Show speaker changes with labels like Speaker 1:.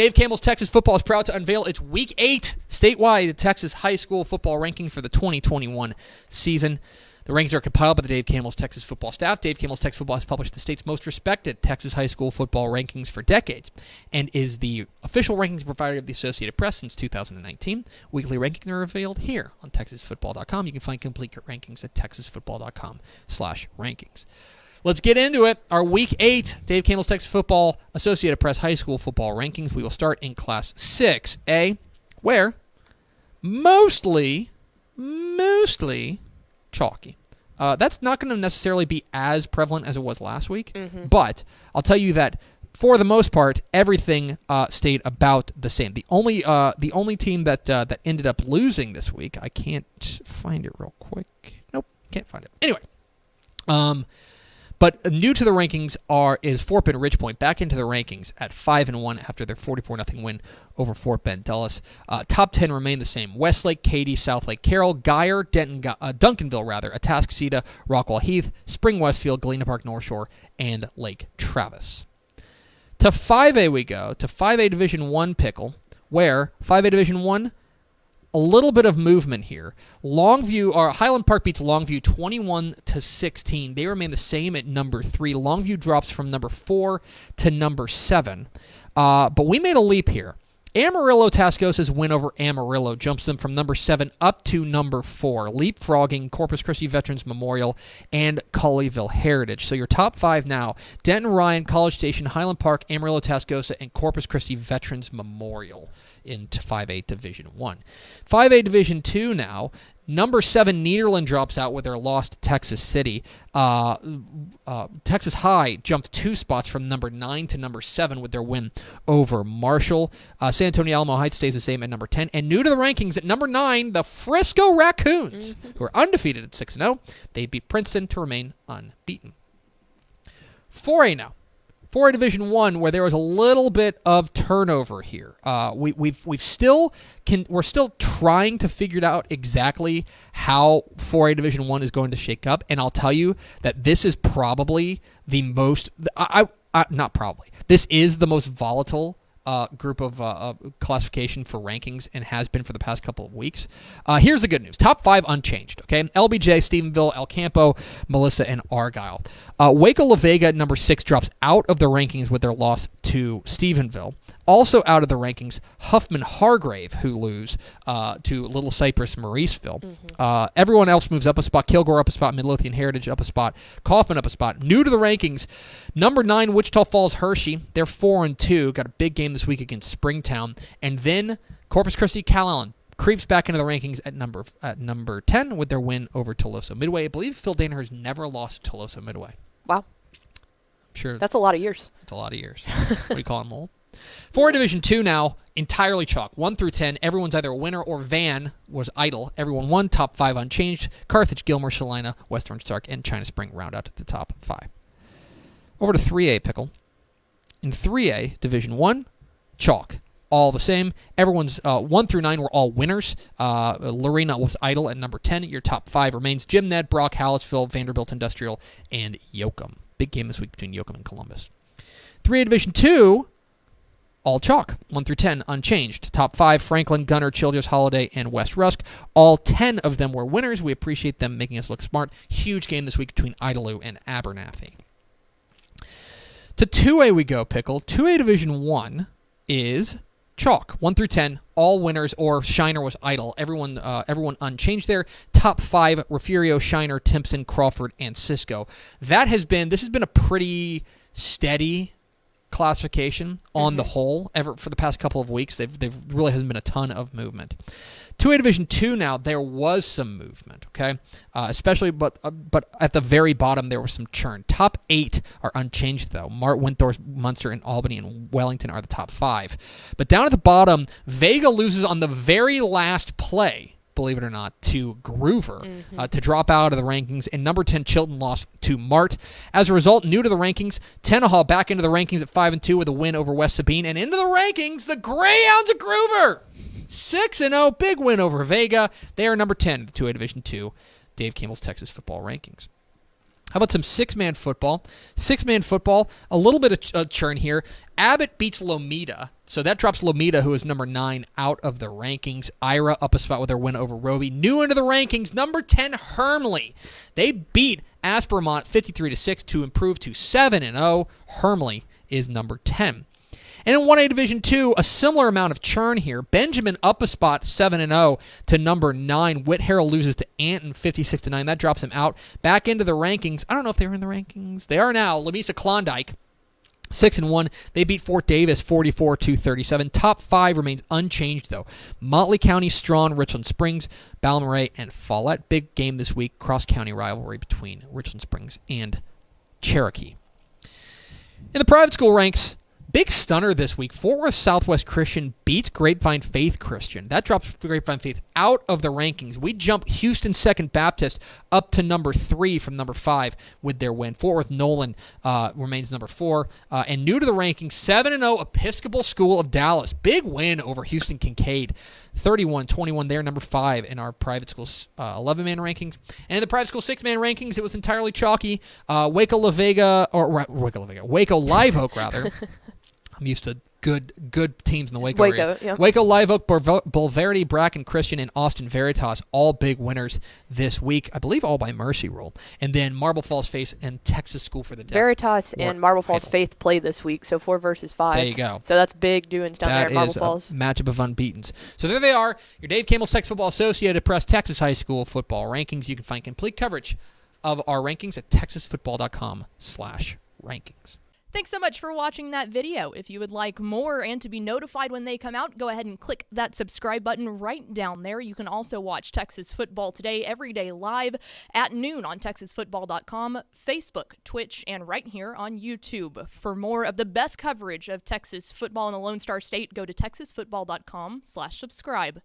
Speaker 1: Dave Campbell's Texas Football is proud to unveil its Week 8 statewide Texas high school football rankings for the 2021 season. The rankings are compiled by the Dave Campbell's Texas Football staff. Dave Campbell's Texas Football has published the state's most respected Texas high school football rankings for decades and is the official rankings provider of the Associated Press since 2019. Weekly rankings are available here on TexasFootball.com. You can find complete rankings at TexasFootball.com/rankings. Let's get into it. Our Week 8 Dave Campbell's Texas Football Associated Press high school football rankings. We will start in Class 6A, where mostly chalky. That's not going to necessarily be as prevalent as it was last week, but I'll tell you that for the most part, everything stayed about the same. The only team that ended up losing this week, I can't find it real quick. Nope, can't find it. Anyway, but new to the rankings is Fort Bend Ridgepoint back into the rankings at 5-1 after their 44-0 win over Fort Bend Dulles. Top 10 remain the same: Westlake, Katy, Southlake, Carroll, Geyer, Duncanville, Atascocita, Rockwall Heath, Spring Westfield, Galena Park North Shore, and Lake Travis. To 5A we go, to 5A Division I pickle, where 5A Division I, a little bit of movement here. Highland Park beats Longview 21-16. They remain the same at number 3. Longview drops from number 4 to number 7. But we made a leap here. Amarillo-Tascosa's win over Amarillo jumps them from number 7 up to number 4, leapfrogging Corpus Christi Veterans Memorial and Colleyville Heritage. So your top 5 now: Denton Ryan, College Station, Highland Park, Amarillo-Tascosa, and Corpus Christi Veterans Memorial into 5A Division I. 5A Division II now. Number 7, Nederland drops out with their loss to Texas City. Texas High jumped 2 spots from number 9 to number 7 with their win over Marshall. San Antonio Alamo Heights stays the same at number 10. And new to the rankings at number 9, the Frisco Raccoons, who are undefeated at 6-0. They beat Princeton to remain unbeaten. 4A now. 4A Division I, where there was a little bit of turnover here. We're still trying to figure out exactly how 4A Division I is going to shake up, and I'll tell you that this is probably the most. This is the most volatile group of classification for rankings and has been for the past couple of weeks. Here's the good news. Top 5 unchanged, okay? LBJ, Stephenville, El Campo, Melissa, and Argyle. Waco La Vega at number 6 drops out of the rankings with their loss to Stephenville. Also out of the rankings, Huffman Hargrave, who lose to Little Cypress Mauriceville. Everyone else moves up a spot. Kilgore up a spot. Midlothian Heritage up a spot. Kaufman up a spot. New to the rankings, number 9, Wichita Falls Hershey. They're 4-2. Got a big game this week against Springtown. And then Corpus Christi Calallen creeps back into the rankings at number 10 with their win over Toloso Midway. I believe Phil Danaher's never lost to Toloso Midway.
Speaker 2: Wow.
Speaker 1: I'm sure.
Speaker 2: That's a lot of years.
Speaker 1: That's a lot of years. What do you call them, old? 4 Division II now, entirely chalk. 1 through 10, everyone's either a winner or Van was idle. Everyone won. Top 5 unchanged. Carthage, Gilmer, Salina, West Orange Stark, and China Spring round out at the top 5. Over to 3A pickle. In 3A Division I, chalk. All the same. Everyone's 1 through 9 were all winners. Lorena was idle at number 10. Your top 5 remains Jim Ned, Brock, Hallettsville, Vanderbilt Industrial, and Yoakum. Big game this week between Yoakum and Columbus. 3A Division II, all chalk. 1 through 10 unchanged. Top 5, Franklin, Gunner, Childress, Holiday, and West Rusk. All 10 of them were winners. We appreciate them making us look smart. Huge game this week between Idalou and Abernathy. To 2A we go, Pickle. 2A Division I is chalk. 1 through 10, all winners, or Shiner was idle. Everyone unchanged there. Top 5, Refugio, Shiner, Timpson, Crawford, and Cisco. This has been a pretty steady classification on the whole for the past couple of weeks. They've really hasn't been a ton of movement. 2A Division II now, there was some movement, okay? Especially, but at the very bottom, there was some churn. Top 8 are unchanged, though. Windthorst, Munster, and Albany and Wellington are the top 5. But down at the bottom, Vega loses on the very last play, believe it or not, to Groover to drop out of the rankings. And number 10, Chilton, lost to Mart. As a result, new to the rankings, Tenaha back into the rankings at 5-2 with a win over West Sabine. And into the rankings, the Greyhounds of Groover! 6-0, big win over Vega. They are number 10 in the 2A Division II, Dave Campbell's Texas football rankings. How about some six-man football? Six-man football, a little bit of churn here. Abbott beats Lomita, so that drops Lomita, who is number 9, out of the rankings. Ira up a spot with their win over Roby. New into the rankings, number 10, Hermley. They beat Aspermont 53-6 to improve to 7-0. Hermley is number 10. And in 1A Division 2, a similar amount of churn here. Benjamin up a spot, 7-0 to number 9. Whit Harrell loses to Anton, 56-9. That drops him out. Back into the rankings. I don't know if they were in the rankings. They are now. Lamesa Klondike, 6-1. They beat Fort Davis, 44-37. Top 5 remains unchanged, though. Motley County, Strawn, Richland Springs, Balmorhea, and Follett. Big game this week. Cross-county rivalry between Richland Springs and Cherokee. In the private school ranks, big stunner this week. Fort Worth Southwest Christian beats Grapevine Faith Christian. That drops Grapevine Faith out of the rankings. We jump Houston Second Baptist up to number 3 from number 5 with their win. Fort Worth Nolan remains number 4. And new to the rankings, 7-0 Episcopal School of Dallas. Big win over Houston Kincaid. 31-21 there, number 5 in our private school 11-man rankings. And in the private school 6-man rankings, it was entirely chalky. Waco Live Oak, rather. I'm used to good teams in the Waco area.
Speaker 2: Yeah.
Speaker 1: Waco, Live Oak, Bulverde, Bracken Christian, and Austin Veritas, all big winners this week. I believe all by mercy rule. And then Marble Falls Faith and Texas School for the Deaf.
Speaker 2: Veritas and Marble Falls Faith play this week, so 4 versus 5.
Speaker 1: There you go.
Speaker 2: So that's big doings down there at Marble Falls.
Speaker 1: That is a matchup of unbeatens. So there they are, your Dave Campbell's Texas Football Associated Press Texas High School football rankings. You can find complete coverage of our rankings at texasfootball.com/rankings.
Speaker 3: Thanks so much for watching that video. If you would like more and to be notified when they come out, go ahead and click that subscribe button right down there. You can also watch Texas Football Today every day live at noon on texasfootball.com, Facebook, Twitch, and right here on YouTube. For more of the best coverage of Texas football in the Lone Star State, go to texasfootball.com/subscribe.